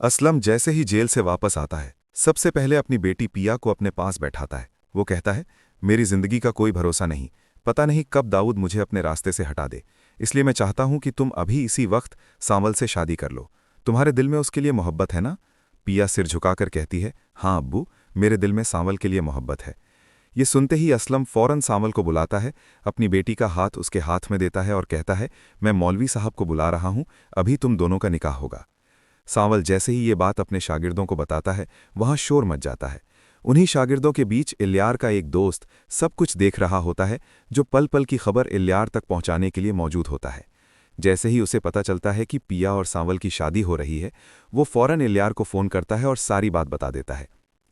असलम जैसे ही जेल से वापस आता है, सबसे पहले अपनी बेटी पिया को अपने पास बैठाता है। वो कहता है, मेरी जिंदगी का कोई भरोसा नहीं, पता नहीं कब दाऊद मुझे अपने रास्ते से हटा दे। इसलिए मैं चाहता हूं कि तुम अभी इसी वक्त सांवल से शादी कर लो। तुम्हारे दिल में उसके लिए मोहब्बत है ना? पिया सिर झुकाकर कहती है, हाँ अब्बू, मेरे दिल में सांवल के लिए मोहब्बत है। ये सुनते ही असलम फौरन सांवल को बुलाता है, अपनी बेटी का हाथ उसके हाथ में देता है और कहता है, मैं मौलवी साहब को बुला रहा हूं, अभी तुम दोनों का निकाह होगा। सांवल जैसे ही ये बात अपने शागिर्दों को बताता है, वहां शोर मच जाता है। उन्हीं शागिर्दों के बीच इल्यार का एक दोस्त सब कुछ देख रहा होता है, जो पल पल की खबर इल्यार तक पहुंचाने के लिए मौजूद होता है। जैसे ही उसे पता चलता है कि पिया और सांवल की शादी हो रही है, वो फौरन इल्यार को फ़ोन करता है और सारी बात बता देता है।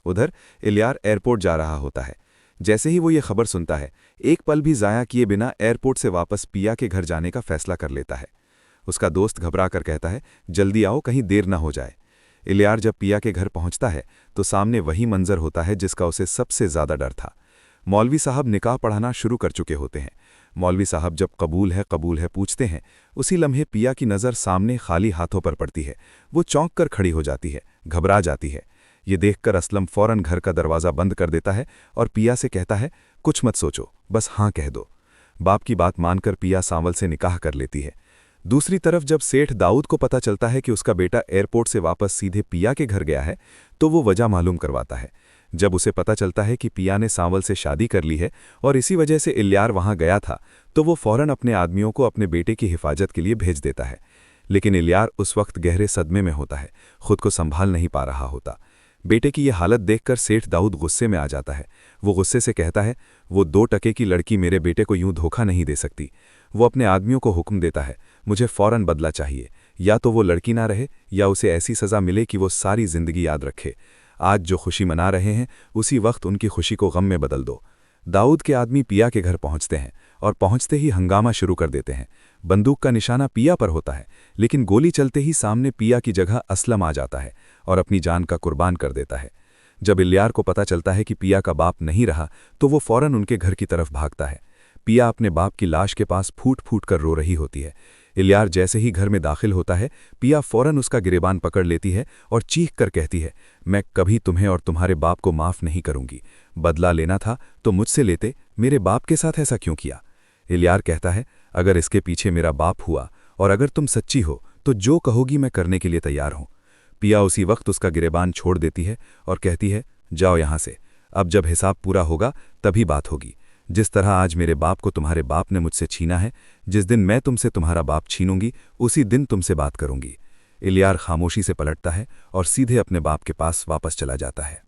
उधर इल्यार एयरपोर्ट जा रहा होता है। जैसे ही वो ये खबर सुनता है, एक पल भी ज़ाया किए बिना एयरपोर्ट से वापस पिया के घर जाने का फैसला कर लेता है। उसका दोस्त घबरा कर कहता है, जल्दी आओ, कहीं देर न हो जाए। इल्यार जब पिया के घर पहुंचता है तो सामने वही मंजर होता है जिसका उसे सबसे ज्यादा डर था। मौलवी साहब निकाह पढ़ाना शुरू कर चुके होते हैं। मौलवी साहब जब कबूल है पूछते हैं, उसी लम्हे पिया की नज़र सामने खाली हाथों पर पड़ती है। वो चौंक कर खड़ी हो जाती है, घबरा जाती है। ये देखकर असलम फौरन घर का दरवाज़ा बंद कर देता है और पिया से कहता है, कुछ मत सोचो, बस हाँ कह दो। बाप की बात मानकर पिया सांवल से निकाह कर लेती है। दूसरी तरफ जब सेठ दाऊद को पता चलता है कि उसका बेटा एयरपोर्ट से वापस सीधे पिया के घर गया है, तो वो वजह मालूम करवाता है। जब उसे पता चलता है कि पिया ने सांवल से शादी कर ली है और इसी वजह से इल्यार वहां गया था, तो वो फौरन अपने आदमियों को अपने बेटे की हिफाजत के लिए भेज देता है। लेकिन इल्यार उस वक्त गहरे सदमे में होता है, खुद को संभाल नहीं पा रहा होता। बेटे की यह हालत देखकर सेठ दाऊद गुस्से में आ जाता है। वो गुस्से से कहता है, वो 2 टके की लड़की मेरे बेटे को यूं धोखा नहीं दे सकती। वो अपने आदमियों को हुक्म देता है, मुझे फौरन बदला चाहिए, या तो वो लड़की ना रहे या उसे ऐसी सज़ा मिले कि वो सारी जिंदगी याद रखे। आज जो खुशी मना रहे हैं, उसी वक्त उनकी खुशी को गम में बदल दो। दाऊद के आदमी पिया के घर पहुंचते हैं और पहुंचते ही हंगामा शुरू कर देते हैं। बंदूक का निशाना पिया पर होता है, लेकिन गोली चलते ही सामने पिया की जगह असलम आ जाता है और अपनी जान का कुर्बान कर देता है। जब इल्यार को पता चलता है कि पिया का बाप नहीं रहा, तो वो फौरन उनके घर की तरफ भागता है। पिया अपने बाप की लाश के पास फूट फूट कर रो रही होती है। इल्यार जैसे ही घर में दाखिल होता है, पिया फौरन उसका गिरेबान पकड़ लेती है और चीख कर कहती है, मैं कभी तुम्हें और तुम्हारे बाप को माफ़ नहीं करूंगी। बदला लेना था तो मुझसे लेते, मेरे बाप के साथ ऐसा क्यों किया? इल्यार कहता है, अगर इसके पीछे मेरा बाप हुआ और अगर तुम सच्ची हो तो जो कहोगी मैं करने के लिए तैयार हूं। पिया उसी वक्त उसका गिरेबान छोड़ देती है और कहती है, जाओ यहां से, अब जब हिसाब पूरा होगा तभी बात होगी। जिस तरह आज मेरे बाप को तुम्हारे बाप ने मुझसे छीना है, जिस दिन मैं तुमसे तुम्हारा बाप छीनूंगी, उसी दिन तुमसे बात करूंगी। इल्यार खामोशी से पलटता है और सीधे अपने बाप के पास वापस चला जाता है।